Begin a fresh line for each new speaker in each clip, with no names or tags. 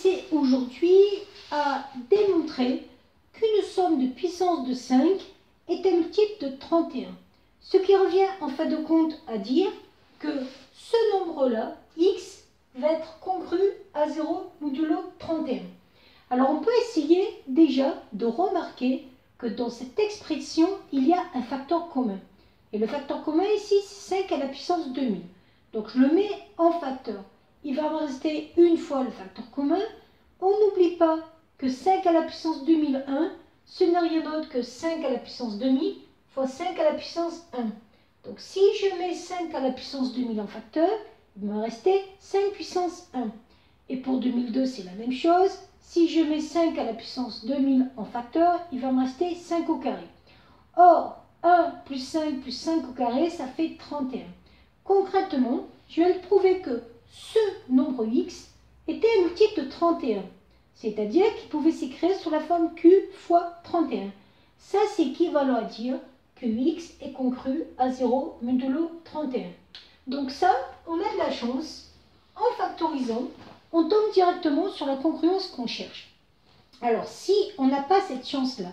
s'essayer aujourd'hui à démontrer qu'une somme de puissance de 5 est un multiple de 31. Ce qui revient en fin de compte à dire que ce nombre-là, x, va être congru à 0 modulo 31. Alors on peut essayer déjà de remarquer que dans cette expression, il y a un facteur commun. Et le facteur commun ici, c'est 5 à la puissance 2000. Donc je le mets en facteur. Il va me rester une fois le facteur commun. On n'oublie pas que 5 à la puissance 2001, ce n'est rien d'autre que 5 à la puissance 2000 fois 5 à la puissance 1. Donc si je mets 5 à la puissance 2000 en facteur, il va me rester 5 puissance 1. Et pour 2002, c'est la même chose. Si je mets 5 à la puissance 2000 en facteur, il va me rester 5 au carré. Or, 1 plus 5 au carré, ça fait 31. Concrètement, je viens de prouver que ce nombre x était un multiple de 31. C'est-à-dire qu'il pouvait s'écrire sous la forme q fois 31. Ça, c'est équivalent à dire que x est congru à 0 modulo 31. Donc ça, on a de la chance. En factorisant, on tombe directement sur la congruence qu'on cherche. Alors, si on n'a pas cette chance-là,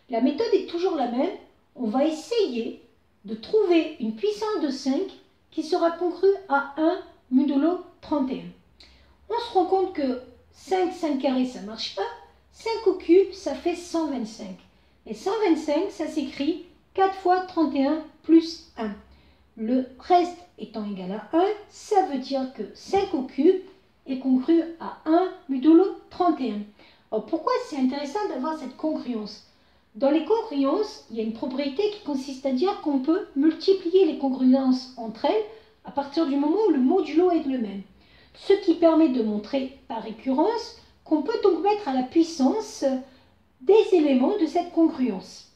la méthode est toujours la même. On va essayer de trouver une puissance de 5 qui sera congrue à 1 modulo 31. On se rend compte que 5 carré, ça ne marche pas. 5 au cube, ça fait 125. Et 125, ça s'écrit 4 fois 31 plus 1. Le reste étant égal à 1, ça veut dire que 5 au cube est congru à 1 modulo 31. Alors pourquoi c'est intéressant d'avoir cette congruence? Dans les congruences, il y a une propriété qui consiste à dire qu'on peut multiplier les congruences entre elles à partir du moment où le modulo est le même. Ce qui permet de montrer par récurrence qu'on peut donc mettre à la puissance des éléments de cette congruence.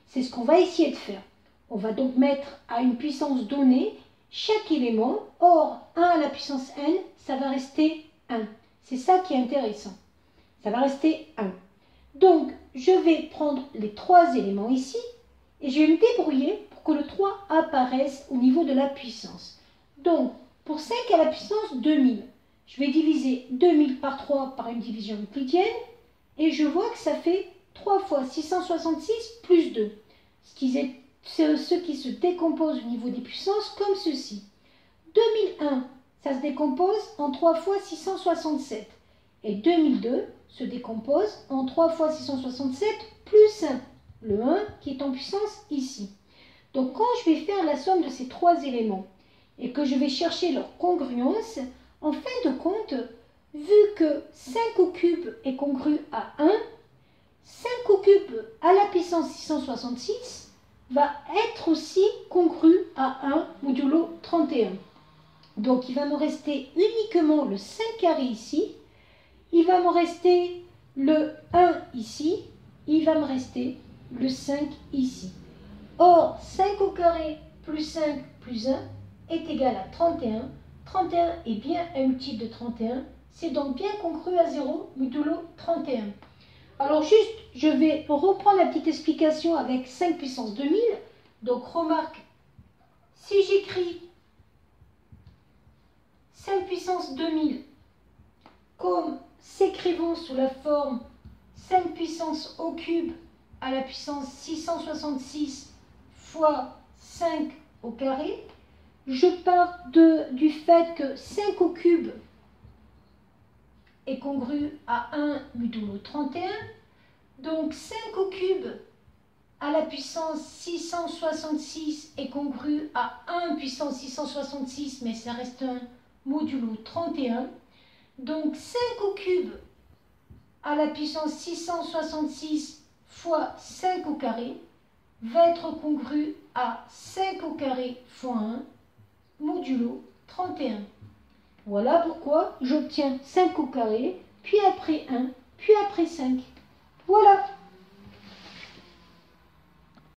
C'est ce qu'on va essayer de faire. On va donc mettre à une puissance donnée chaque élément. Or, 1 à la puissance n, ça va rester 1. C'est ça qui est intéressant. Ça va rester 1. Donc, je vais prendre les 3 éléments ici et je vais me débrouiller pour que le 3 apparaisse au niveau de la puissance. Donc, pour 5 à la puissance 2000, je vais diviser 2000 par 3 par une division euclidienne et je vois que ça fait 3 fois 666 plus 2. Ce qui se décompose au niveau des puissances comme ceci. 2001, ça se décompose en 3 fois 667. Et 2002 se décompose en 3 fois 667 plus 1. Le 1 qui est en puissance ici. Donc quand je vais faire la somme de ces 3 éléments et que je vais chercher leur congruence, en fin de compte, vu que 5 au cube est congru à 1, 5 au cube à la puissance 666 va être aussi congru à 1 modulo 31. Donc il va me rester uniquement le 5 carré ici, il va me rester le 1 ici, il va me rester le 5 ici. Or, 5 au carré plus 5 plus 1 est égal à 31. 31 est bien un multiple de 31, c'est donc bien congru à 0 modulo 31. Alors juste, je vais reprendre la petite explication avec 5 puissance 2000. Donc remarque, si j'écris 5 puissance 2000 comme s'écrivant sous la forme 5 puissance au cube à la puissance 666 fois 5 au carré, je pars du fait que 5 au cube est congru à 1 modulo 31. Donc 5 au cube à la puissance 666 est congru à 1 puissance 666, mais ça reste un modulo 31. Donc 5 au cube à la puissance 666 fois 5 au carré va être congru à 5 au carré fois 1 modulo 31. Voilà pourquoi j'obtiens 5 au carré, puis après 1, puis après 5. Voilà.